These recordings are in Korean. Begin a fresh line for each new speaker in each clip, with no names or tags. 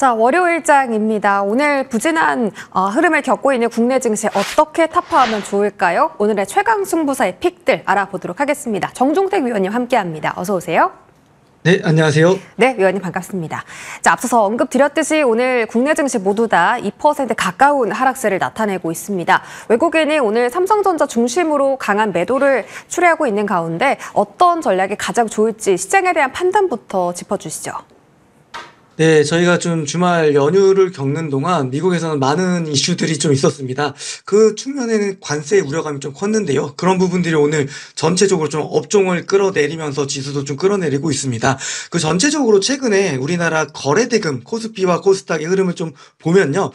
자, 월요일장입니다. 오늘 부진한 흐름을 겪고 있는 국내 증시 어떻게 타파하면 좋을까요? 오늘의 최강 승부사의 픽들 알아보도록 하겠습니다. 정종택 위원님 함께합니다. 어서 오세요.
네, 안녕하세요.
네, 위원님 반갑습니다. 자, 앞서서 언급드렸듯이 오늘 국내 증시 모두 다 2% 가까운 하락세를 나타내고 있습니다. 외국인이 오늘 삼성전자 중심으로 강한 매도를 추리하고 있는 가운데 어떤 전략이 가장 좋을지 시장에 대한 판단부터 짚어주시죠.
네, 저희가 좀 주말 연휴를 겪는 동안 미국에서는 많은 이슈들이 좀 있었습니다. 그 측면에는 관세 우려감이 좀 컸는데요. 그런 부분들이 오늘 전체적으로 좀 업종을 끌어내리면서 지수도 좀 끌어내리고 있습니다. 그 전체적으로 최근에 우리나라 거래대금, 코스피와 코스닥의 흐름을 좀 보면요.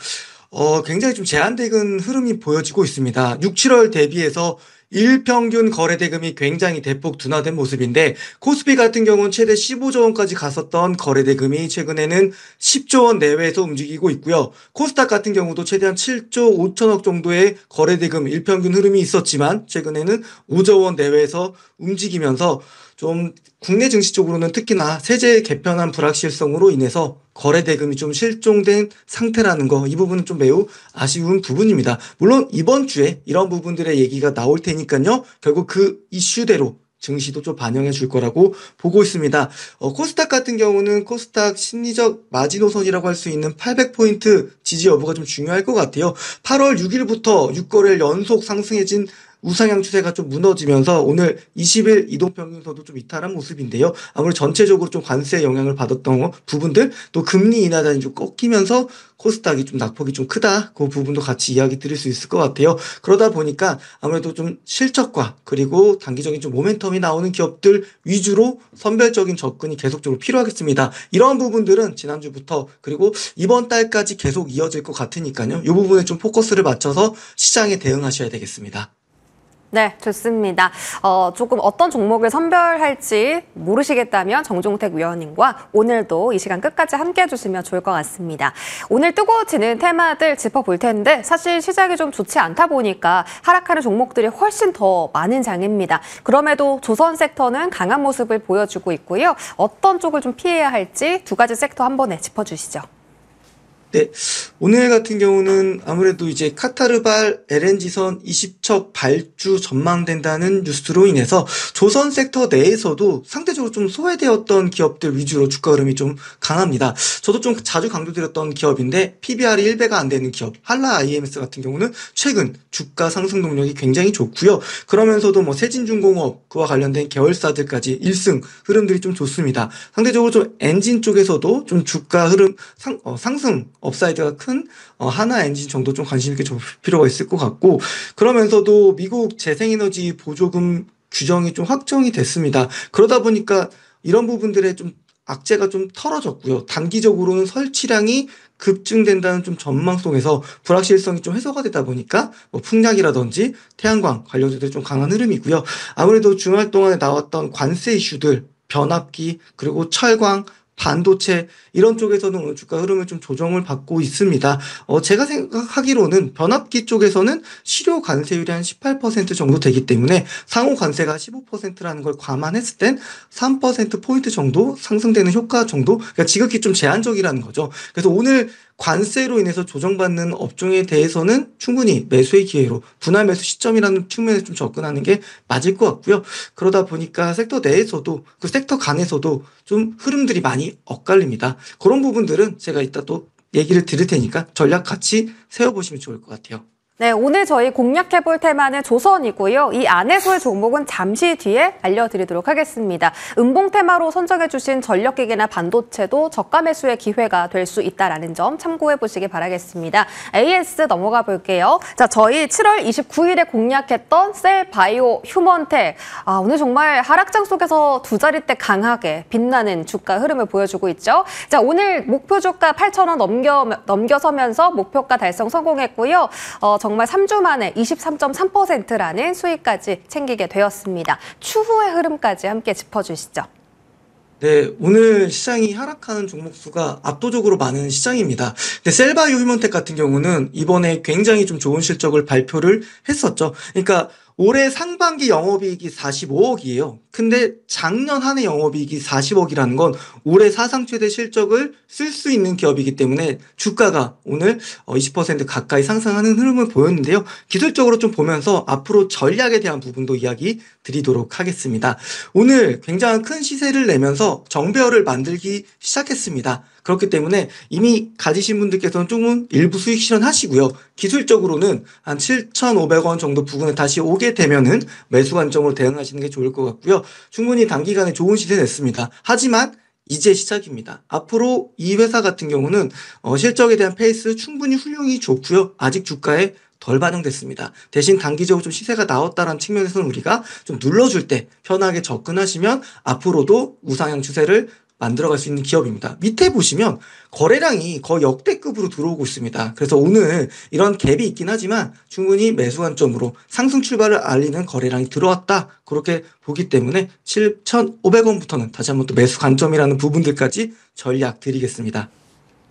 굉장히 좀 제한된 흐름이 보여지고 있습니다. 6, 7월 대비해서 일평균 거래대금이 굉장히 대폭 둔화된 모습인데 코스피 같은 경우는 최대 15조 원까지 갔었던 거래대금이 최근에는 10조 원 내외에서 움직이고 있고요. 코스닥 같은 경우도 최대한 7조 5천억 정도의 거래대금 일평균 흐름이 있었지만 최근에는 5조 원 내외에서 움직이면서 좀 국내 증시 쪽으로는 특히나 세제 개편안 불확실성으로 인해서 거래대금이 좀 실종된 상태라는 거, 이 부분은 좀 매우 아쉬운 부분입니다. 물론 이번 주에 이런 부분들의 얘기가 나올 테니까요. 결국 그 이슈대로 증시도 좀 반영해 줄 거라고 보고 있습니다. 코스닥 같은 경우는 코스닥 심리적 마지노선이라고 할 수 있는 800포인트 지지 여부가 좀 중요할 것 같아요. 8월 6일부터 6거래일 연속 상승해진 우상향 추세가 좀 무너지면서 오늘 20일 이동평균선도 좀 이탈한 모습인데요. 아무래도 전체적으로 좀 관세의 영향을 받았던 부분들, 또 금리 인하단이 좀 꺾이면서 코스닥이 좀 낙폭이 좀 크다. 그 부분도 같이 이야기 드릴 수 있을 것 같아요. 그러다 보니까 아무래도 좀 실적과 그리고 단기적인 좀 모멘텀이 나오는 기업들 위주로 선별적인 접근이 계속적으로 필요하겠습니다. 이런 부분들은 지난주부터 그리고 이번 달까지 계속 이어질 것 같으니까요. 이 부분에 좀 포커스를 맞춰서 시장에 대응하셔야 되겠습니다.
네, 좋습니다. 조금 어떤 종목을 선별할지 모르시겠다면 정종택 위원님과 오늘도 이 시간 끝까지 함께 해주시면 좋을 것 같습니다. 오늘 뜨거워지는 테마들 짚어볼 텐데 사실 시장이 좀 좋지 않다 보니까 하락하는 종목들이 훨씬 더 많은 장입니다. 그럼에도 조선 섹터는 강한 모습을 보여주고 있고요. 어떤 쪽을 좀 피해야 할지 두 가지 섹터 한 번에 짚어주시죠.
네, 오늘 같은 경우는 아무래도 이제 카타르발 LNG선 20척 발주 전망된다는 뉴스로 인해서 조선 섹터 내에서도 상대적으로 좀 소외되었던 기업들 위주로 주가 흐름이 좀 강합니다. 저도 좀 자주 강조드렸던 기업인데 PBR이 1배가 안 되는 기업 한라 IMS 같은 경우는 최근 주가 상승 동력이 굉장히 좋고요. 그러면서도 뭐 세진중공업 그와 관련된 계열사들까지 1승 흐름들이 좀 좋습니다. 상대적으로 좀 엔진 쪽에서도 좀 주가 흐름 상승 업사이드가 큰 하나 엔진 정도 좀 관심 있게 볼 필요가 있을 것 같고, 그러면서도 미국 재생에너지 보조금 규정이 좀 확정이 됐습니다. 그러다 보니까 이런 부분들의 좀 악재가 좀 털어졌고요. 단기적으로는 설치량이 급증된다는 좀 전망 속에서 불확실성이 좀 해소가 되다 보니까 뭐 풍력이라든지 태양광 관련주들이 좀 강한 흐름이고요. 아무래도 주말 동안에 나왔던 관세 이슈들, 변압기 그리고 철광 반도체 이런 쪽에서는 오늘 주가 흐름을 좀 조정을 받고 있습니다. 제가 생각하기로는 변압기 쪽에서는 실효 관세율이 한 18% 정도 되기 때문에 상호 관세가 15%라는 걸 감안했을 땐 3%포인트 정도 상승되는 효과 정도, 그러니까 지극히 좀 제한적이라는 거죠. 그래서 오늘 관세로 인해서 조정받는 업종에 대해서는 충분히 매수의 기회로 분할 매수 시점이라는 측면에서 좀 접근하는 게 맞을 것 같고요. 그러다 보니까 섹터 내에서도 그 섹터 간에서도 좀 흐름들이 많이 엇갈립니다. 그런 부분들은 제가 이따 또 얘기를 드릴 테니까 전략 같이 세워보시면 좋을 것 같아요.
네, 오늘 저희 공략해볼 테마는 조선이고요. 이 안에서의 종목은 잠시 뒤에 알려드리도록 하겠습니다. 음봉 테마로 선정해주신 전력기계나 반도체도 저가 매수의 기회가 될 수 있다는 점 참고해보시기 바라겠습니다. AS 넘어가 볼게요. 자, 저희 7월 29일에 공략했던 셀바이오 휴먼텍. 오늘 정말 하락장 속에서 두 자릿대 강하게 빛나는 주가 흐름을 보여주고 있죠. 자, 오늘 목표 주가 8,000원 넘겨서면서 목표가 달성 성공했고요. 정말 3주 만에 23.3%라는 수익까지 챙기게 되었습니다. 추후의 흐름까지 함께 짚어주시죠.
네, 오늘 시장이 하락하는 종목 수가 압도적으로 많은 시장입니다. 근데 셀바이오 휴먼텍 같은 경우는 이번에 굉장히 좀 좋은 실적을 발표를 했었죠. 그러니까 올해 상반기 영업이익이 45억이에요. 근데 작년 한 해 영업이익이 40억이라는 건 올해 사상 최대 실적을 쓸 수 있는 기업이기 때문에 주가가 오늘 20% 가까이 상승하는 흐름을 보였는데요. 기술적으로 좀 보면서 앞으로 전략에 대한 부분도 이야기 드리도록 하겠습니다. 오늘 굉장히 큰 시세를 내면서 정배열을 만들기 시작했습니다. 그렇기 때문에 이미 가지신 분들께서는 조금 일부 수익 실현하시고요. 기술적으로는 한 7,500원 정도 부근에 다시 오게 되면은 매수 관점으로 대응하시는 게 좋을 것 같고요. 충분히 단기간에 좋은 시세 냈습니다. 하지만 이제 시작입니다. 앞으로 이 회사 같은 경우는 실적에 대한 페이스 충분히 훌륭히 좋고요. 아직 주가에 덜 반영됐습니다. 대신 단기적으로 좀 시세가 나왔다는 측면에서는 우리가 좀 눌러줄 때 편하게 접근하시면 앞으로도 우상향 추세를 만들어갈 수 있는 기업입니다. 밑에 보시면 거래량이 거의 역대급으로 들어오고 있습니다. 그래서 오늘 이런 갭이 있긴 하지만 충분히 매수 관점으로 상승 출발을 알리는 거래량이 들어왔다. 그렇게 보기 때문에 7,500원부터는 다시 한번 또 매수 관점이라는 부분들까지 전략 드리겠습니다.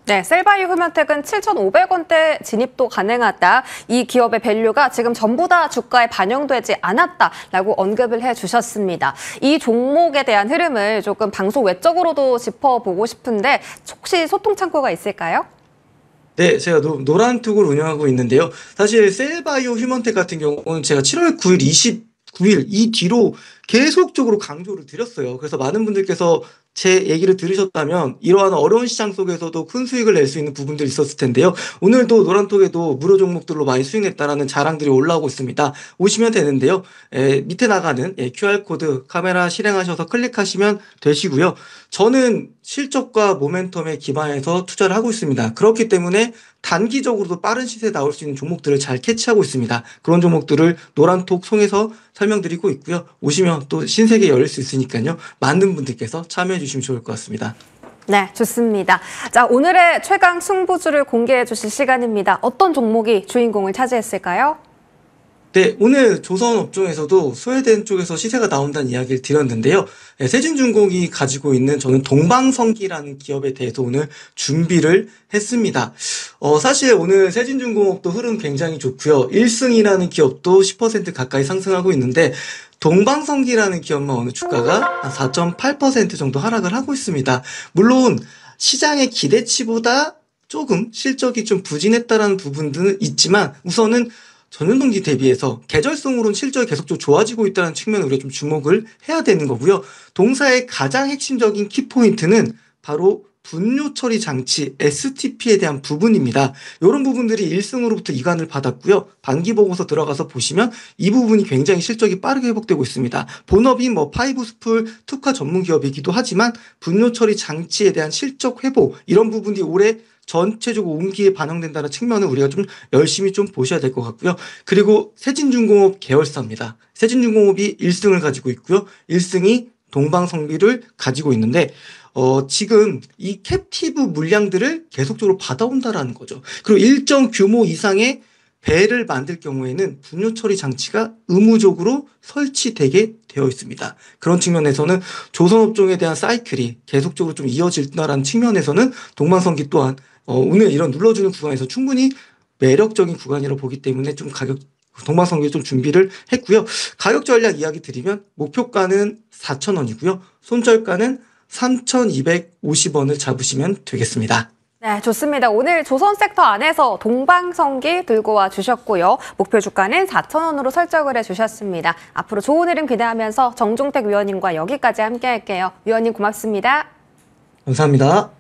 네, 셀바이오 흡연텍은 7,500원대 진입도 가능하다. 이 기업의 밸류가 지금 전부 다 주가에 반영되지 않았다라고 언급을 해주셨습니다. 이 종목에 대한 흐름을 조금 방송 외적으로도 짚어보고 싶은데 혹시 소통 창구가 있을까요?
네, 제가 노란톡을 운영하고 있는데요. 사실 셀바이오 휴먼텍 같은 경우는 제가 7월 9일, 29일 이 뒤로 계속적으로 강조를 드렸어요. 그래서 많은 분들께서 제 얘기를 들으셨다면 이러한 어려운 시장 속에서도 큰 수익을 낼 수 있는 부분들이 있었을 텐데요. 오늘도 노란톡에도 무료 종목들로 많이 수익 냈다라는 자랑들이 올라오고 있습니다. 오시면 되는데요. 밑에 나가는 QR코드 카메라 실행하셔서 클릭하시면 되시고요. 저는 실적과 모멘텀에 기반해서 투자를 하고 있습니다. 그렇기 때문에 단기적으로도 빠른 시세에 나올 수 있는 종목들을 잘 캐치하고 있습니다. 그런 종목들을 노란톡 통해서 설명드리고 있고요. 오시면 또 신세계 열릴 수 있으니까요. 많은 분들께서 참여해 주시면 좋을 것 같습니다.
네, 좋습니다. 자, 오늘의 최강 승부주를 공개해 주실 시간입니다. 어떤 종목이 주인공을 차지했을까요?
네, 오늘 조선 업종에서도 스웨덴 쪽에서 시세가 나온다는 이야기를 드렸는데요. 세진중공이 가지고 있는 저는 동방성기라는 기업에 대해서 오늘 준비를 했습니다. 사실 오늘 세진중공업도 흐름 굉장히 좋고요. 1승이라는 기업도 10% 가까이 상승하고 있는데 동방성기라는 기업만 오늘 주가가 한 4.8% 정도 하락을 하고 있습니다. 물론 시장의 기대치보다 조금 실적이 좀 부진했다라는 부분들은 있지만 우선은 전년동기 대비해서 계절성으로는 실적이 계속적으로 좋아지고 있다는 측면을 우리가 좀 주목을 해야 되는 거고요. 동사의 가장 핵심적인 키포인트는 바로 분뇨 처리 장치 STP에 대한 부분입니다. 이런 부분들이 1승으로부터 이관을 받았고요. 반기 보고서 들어가서 보시면 이 부분이 굉장히 실적이 빠르게 회복되고 있습니다. 본업인 파이브스풀 특화 전문 기업이기도 하지만 분뇨 처리 장치에 대한 실적 회복 이런 부분이 올해 전체적으로 운기에 반영된다는 측면을 우리가 좀 열심히 좀 보셔야 될 것 같고요. 그리고 세진중공업 계열사입니다. 세진중공업이 1승을 가지고 있고요. 1승이 동방성비를 가지고 있는데 지금 이 캡티브 물량들을 계속적으로 받아온다라는 거죠. 그리고 일정 규모 이상의 배를 만들 경우에는 분뇨 처리 장치가 의무적으로 설치되게 되어 있습니다. 그런 측면에서는 조선업종에 대한 사이클이 계속적으로 좀 이어질다라는 측면에서는 동방성기 또한 오늘 이런 눌러주는 구간에서 충분히 매력적인 구간이라고 보기 때문에 좀 동방성기 좀 준비를 했고요. 가격 전략 이야기 드리면 목표가는 4,000원이고요. 손절가는 3,250원을 잡으시면 되겠습니다.
네, 좋습니다. 오늘 조선 섹터 안에서 동방성기 들고 와 주셨고요. 목표 주가는 4,000원으로 설정을 해주셨습니다. 앞으로 좋은 흐름 기대하면서 정종택 위원님과 여기까지 함께 할게요. 위원님 고맙습니다.
감사합니다.